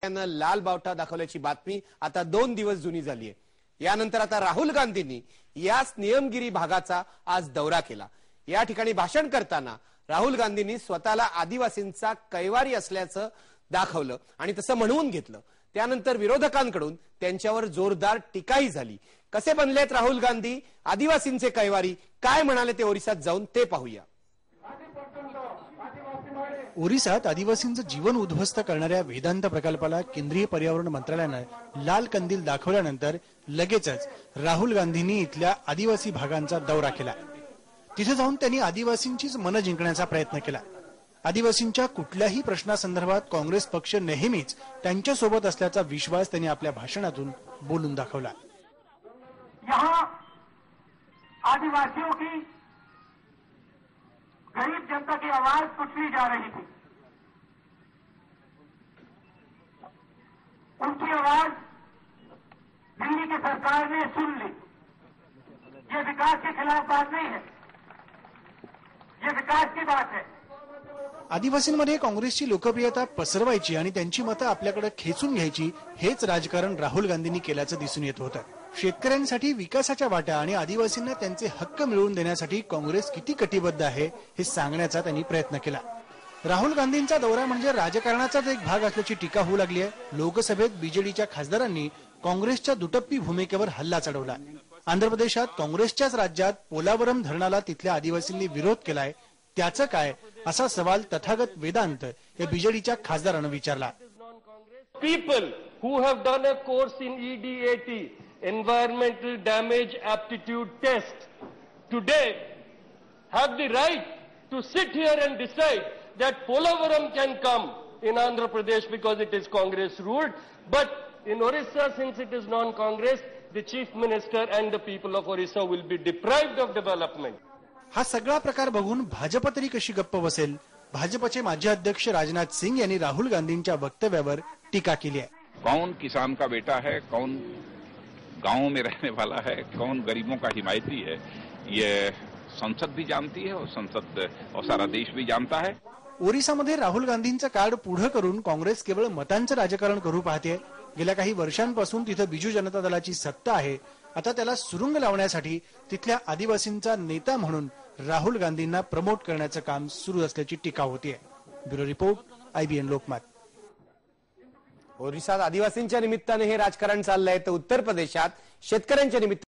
त्यानं लाल बावटा दाखवल्याची बातमी आता 2 दिवस जुनी झाली आहे। यानंतर आता राहुल गांधींनी याच नियमगिरी भागाचा आज दौरा केला। या ठिकाणी भाषण करताना राहुल गांधींनी स्वतःला आदिवासींचा कैवारी असल्याचं दाखवलं आणि तसं म्हणवून घेतलं। त्यानंतर विरोधकांकडून त्यांच्यावर जोरदार टीकाही झाली। कसे बनलेत राहुल गांधी आदिवासींचे कैवारी, काय म्हणाले ते ओरिसात जाऊन ते पाहूया। ओरिसात आदिवासींचं जीवन उद्ध्वस्त करणाऱ्या वेदांत प्रकल्पाला केंद्रीय पर्यावरण मंत्रालयानं लाल कंदील दाखवल्यानंतर लगेचच राहुल गांधींनी इथल्या आदिवासी भागांचा दौरा केला। तिथे जाऊन त्यांनी आदिवासींचीच मनं जिंकण्याचा प्रयत्न केला। आदिवासींच्या कुठल्याही प्रश्नासंदर्भात काँग्रेस पक्ष नेहमीच त्यांच्या सोबत असल्याचा विश्वास त्यांनी आपल्या भाषणातून बोलून दाखवला। यहाँ आदिवासियों की गरीब जनता की आवाज कुचली जा रही थी। उनकी आवाज दिल्ली की सरकार ने सुन ली। ये विकास के खिलाफ बात नहीं है, ये विकास की बात है। आदिवासींमध्ये काँग्रेसची लोकप्रियता पसरवायची आणि त्यांची मतं आपल्याकडे खेचून घ्यायची हेच राजकारण राहुल गांधींनी केल्याचं दिसून येत होतं। शेतकऱ्यांसाठी विकासाच्या वाटा आणि आदिवासींना त्यांचे हक्क मिळवून देण्यासाठी काँग्रेस किती कटिबद्ध आहे हे सांगण्याचा त्यांनी प्रयत्न केला। राहुल गांधींचा दौरा म्हणजे राजकारणाचाच एक भाग असल्याची टीका होऊ लागली आहे। लोकसभेत बीजेडीच्या खासदारांनी काँग्रेसच्या दुटप्पी भूमिकेवर हल्ला चढवला। आंध्र प्रदेशात काँग्रेसच्याच राज्यात पोलावरम धरणाला तिथल्या आदिवासींनी विरोध केलाय, त्याचं काय असा सवाल तथागत वेदांत या बीजेडीच्या खासदारानं विचारला। People who have done a course in EDAT, Environmental Damage Aptitude Test, today have the right to sit here and decide that Polavaram can come in Andhra Pradesh because it is Congress ruled, but in Orissa, since it is non-Congress, the Chief Minister and the people of Orissa will be deprived of development. हा सगळा प्रकार बघून भाजप तरी कशी गप्प बसेल? भाजपचे माजी अध्यक्ष राजनाथ सिंह यांनी राहुल गांधींच्या वक्तव्यावर टीका केली आहे। कौन किसान का बेटा है, कौन गांव में रहने वाला है, कौन गरीबों का हिमायती है, ये संसद भी जानती है और संसद और सारा देश भी जानता है। ओरिसामध्ये राहुल गांधींचं कार्ड पुढे करून काँग्रेस केवळ मतांचं राजकारण करू पाहते। गेल्या काही वर्षांपासून तिथं बिजू जनता दलाची सत्ता आहे। आता त्याला सुरुंग लावण्यासाठी तिथल्या आदिवासींचा नेता म्हणून राहुल गांधींना प्रमोट करण्याचं काम सुरू असल्याची टीका होतीये। Bureau report, IBN Lokmat. ओरिसात आदिवासींच्या निमित्ताने हे राजकारण चाललंय तर उत्तर प्रदेशात शेतकऱ्यांच्या निमित्ताने